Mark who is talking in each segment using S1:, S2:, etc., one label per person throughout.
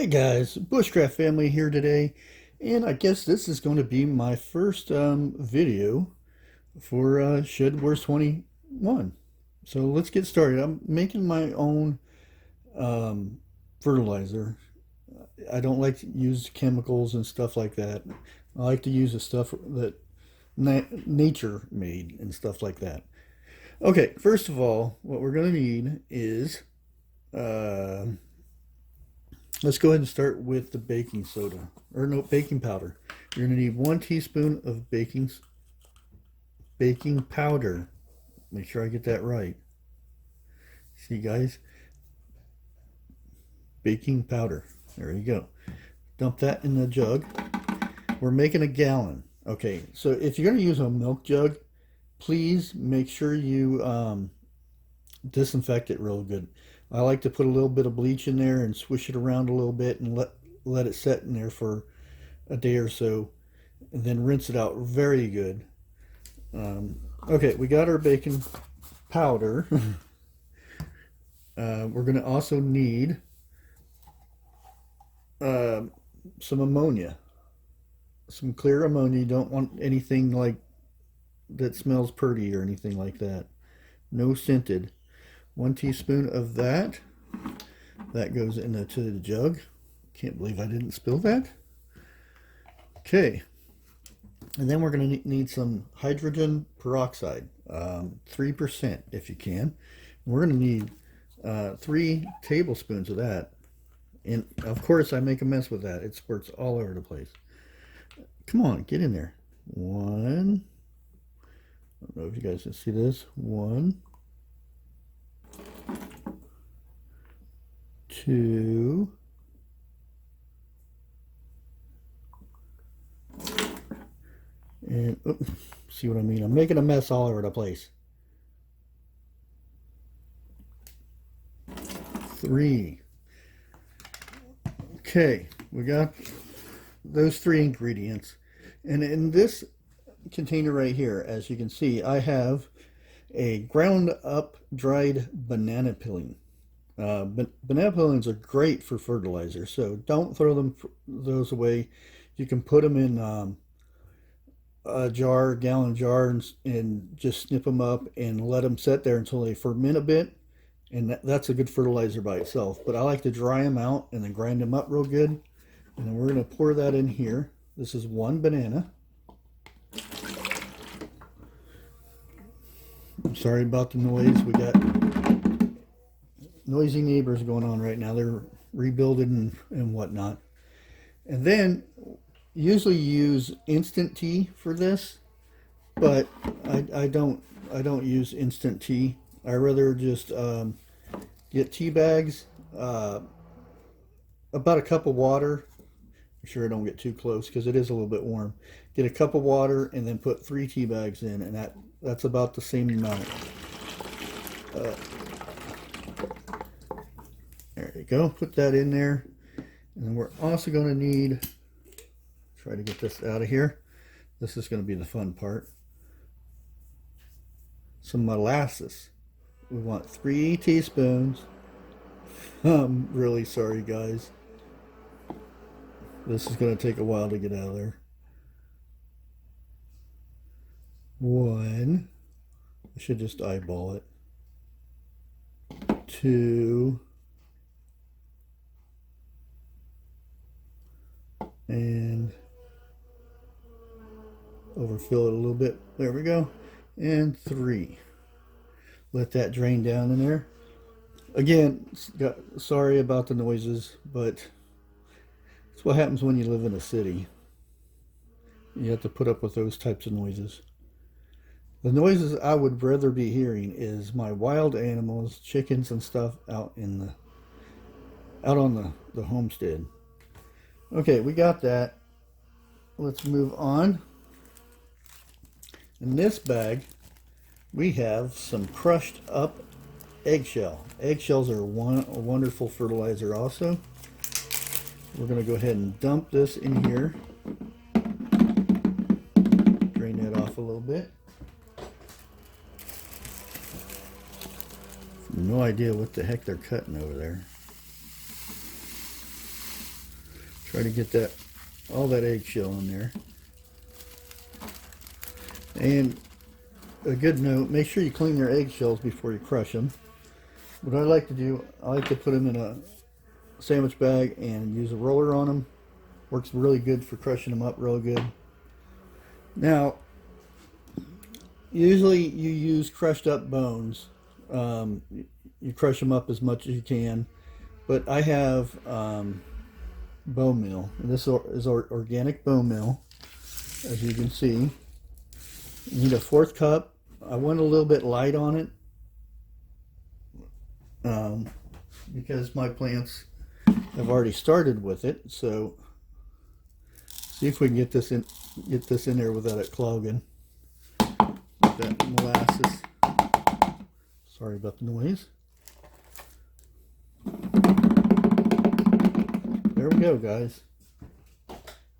S1: Hey guys, Bushcraft family here today, and I guess this is going to be my first video for SHEDWARS21. So let's get started. I'm making my own fertilizer. I don't like to use chemicals and stuff like that. I like to use the stuff that nature made and stuff like that. Okay, first of all, what we're going to need is uh, let's go ahead and start with the baking soda, or no, baking powder. You're going to need 1 teaspoon of baking powder. Make sure I get that right. See, guys, baking powder. There you go. Dump that in the jug. We're making a gallon. Okay, so if you're going to use a milk jug, please make sure you disinfect it real good. I like to put a little bit of bleach in there and swish it around a little bit and let it set in there for a day or so, and then rinse it out very good. Okay, we got our baking powder. We're going to also need some ammonia, some clear ammonia. You don't want anything like that smells pretty or anything like that. No scented. 1 teaspoon of that. That goes into the jug. Can't believe I didn't spill that. Okay. And then we're going to need some hydrogen peroxide, 3% if you can. We're going to need 3 tablespoons of that. And of course, I make a mess with that. It squirts all over the place. Come on, get in there. 1. I don't know if you guys can see this. 1. 2. And see what I mean? I'm making a mess all over the place. 3. Okay, we got those 3 ingredients. And in this container right here, as you can see, I have a ground up dried banana peeling. Banana peelings are great for fertilizer, so don't throw those away. You can put them in a gallon jar, and just snip them up and let them sit there until they ferment a bit, and that's a good fertilizer by itself. But I like to dry them out and then grind them up real good, and then we're going to pour that in here. This is 1 banana. I'm sorry about the noise. We got noisy neighbors going on right now. They're rebuilding and whatnot. And then usually use instant tea for this, but I don't use instant tea. I rather just get tea bags, about a cup of water. Make sure I don't get too close because it is a little bit warm. Get a cup of water and then put 3 tea bags in, and that's about the same amount. There you go. Put that in there. And then we're also going to need, try to get this out of here. This is going to be the fun part. Some molasses. We want 3 teaspoons. I'm really sorry, guys. This is going to take a while to get out of there. 1. I should just eyeball it. 2. And overfill it a little bit. There we go. And 3. Let that drain down in there. Again, sorry about the noises, but it's what happens when you live in a city. You have to put up with those types of noises. The noises I would rather be hearing is my wild animals, chickens and stuff out on the homestead. Okay, we got that. Let's move on. In this bag, we have some crushed up eggshell. Eggshells are a wonderful fertilizer also. We're going to go ahead and dump this in here. Drain that off a little bit. No idea what the heck they're cutting over there. Try to get that, all that eggshell in there. And a good note, make sure you clean your eggshells before you crush them. What I like to do, I like to put them in a sandwich bag and use a roller on them. Works really good for crushing them up real good. Now, usually you use crushed up bones. You crush them up as much as you can. But I have bone meal. And this is our organic bone meal, as you can see. You need a 1/4 cup. I went a little bit light on it because my plants have already started with it. So see if we can get this in there without it clogging. With that molasses. Sorry about the noise. There we go, guys.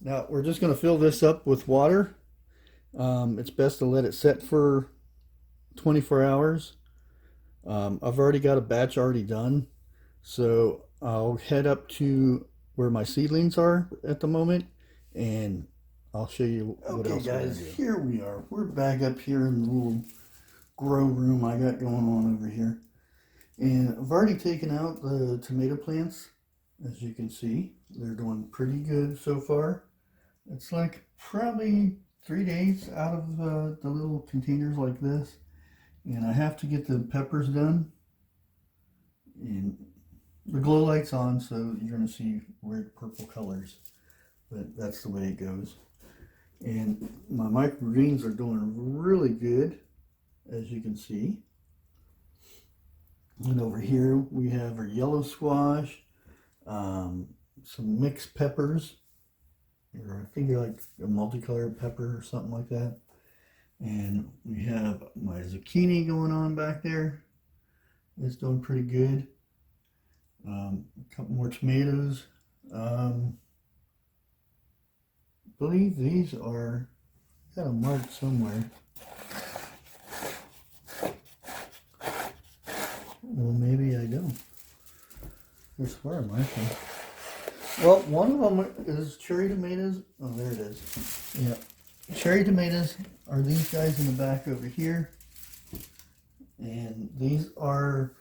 S1: Now we're just going to fill this up with water. It's best to let it set for 24 hours. I've already got a batch already done, so I'll head up to where my seedlings are at the moment, and I'll show you what else. Okay, guys, here we are. We're back up here in the little grow room I got going on over here, and I've already taken out the tomato plants. As you can see, they're doing pretty good so far. It's like probably 3 days out of the little containers like this, and I have to get the peppers done, and the glow light's on, so you're going to see weird purple colors, but that's the way it goes. And my microgreens are doing really good, as you can see. And over here we have our yellow squash, some mixed peppers, or I think they're like a multicolored pepper or something like that. And we have my zucchini going on back there. It's doing pretty good. A couple more tomatoes. I believe these are, got a mark somewhere. Well, maybe I don't. I swear I'm marking. Well, one of them is cherry tomatoes. Oh, there it is. Yeah. Cherry tomatoes are these guys in the back over here. And these are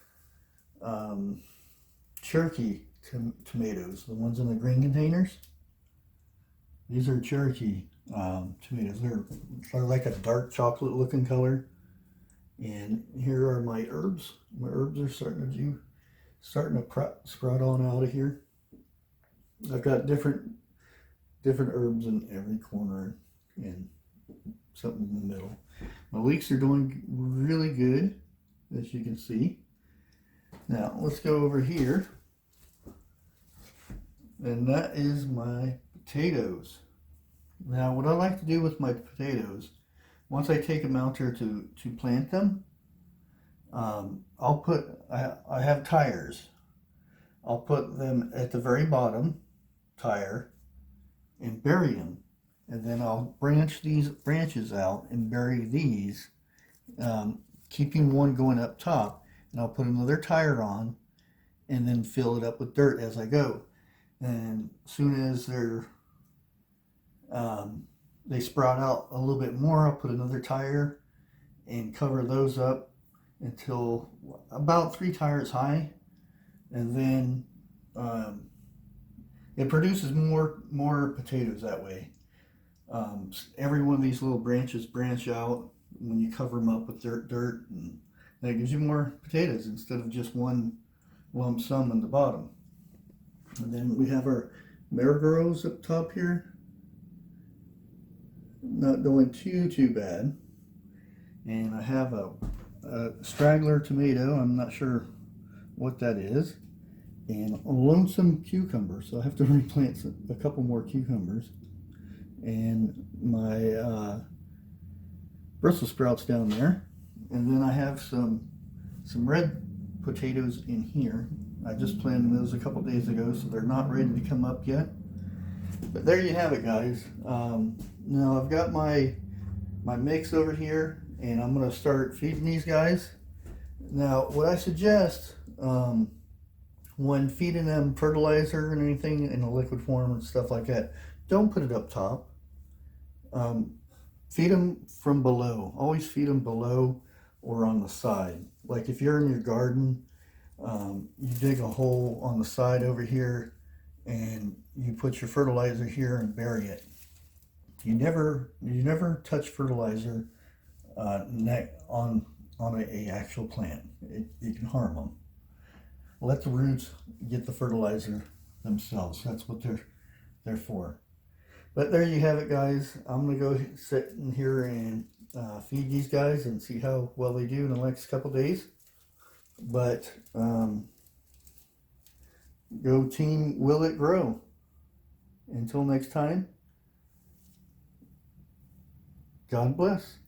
S1: Cherokee tomatoes, the ones in the green containers. These are Cherokee tomatoes. They're like a dark chocolate looking color. And here are my herbs. My herbs are starting to sprout on out of here. I've got different herbs in every corner and something in the middle. My leeks are doing really good, as you can see. Now let's go over here, and that is my potatoes. Now what I like to do with my potatoes, once I take them out there to plant them, I have tires. I'll put them at the very bottom tire and bury them, and then I'll branch these branches out and bury these, keeping one going up top, and I'll put another tire on and then fill it up with dirt as I go. And as soon as they sprout out a little bit more, I'll put another tire and cover those up until about 3 tires high, and then it produces more potatoes that way. Every one of these little branches branch out when you cover them up with dirt, and that gives you more potatoes instead of just one lump sum in the bottom. And then we have our marigolds up top here. Not doing too bad. And I have a straggler tomato. I'm not sure what that is. And a lonesome cucumber. So I have to replant a couple more cucumbers. And my Brussels sprouts down there. And then I have some red potatoes in here. I just planted those a couple days ago, so they're not ready to come up yet. But there you have it, guys. Now I've got my mix over here, and I'm going to start feeding these guys. Now what I suggest, when feeding them fertilizer and anything in a liquid form and stuff like that, don't put it up top. Feed them from below. Always feed them below or on the side. Like if you're in your garden, you dig a hole on the side over here and you put your fertilizer here and bury it. You never touch fertilizer on a actual plant. It can harm them. Let the roots get the fertilizer themselves. That's what they're for. But there you have it, guys. I'm gonna go sit in here and feed these guys and see how well they do in the next couple days. But go team, will it grow? Until next time, God bless.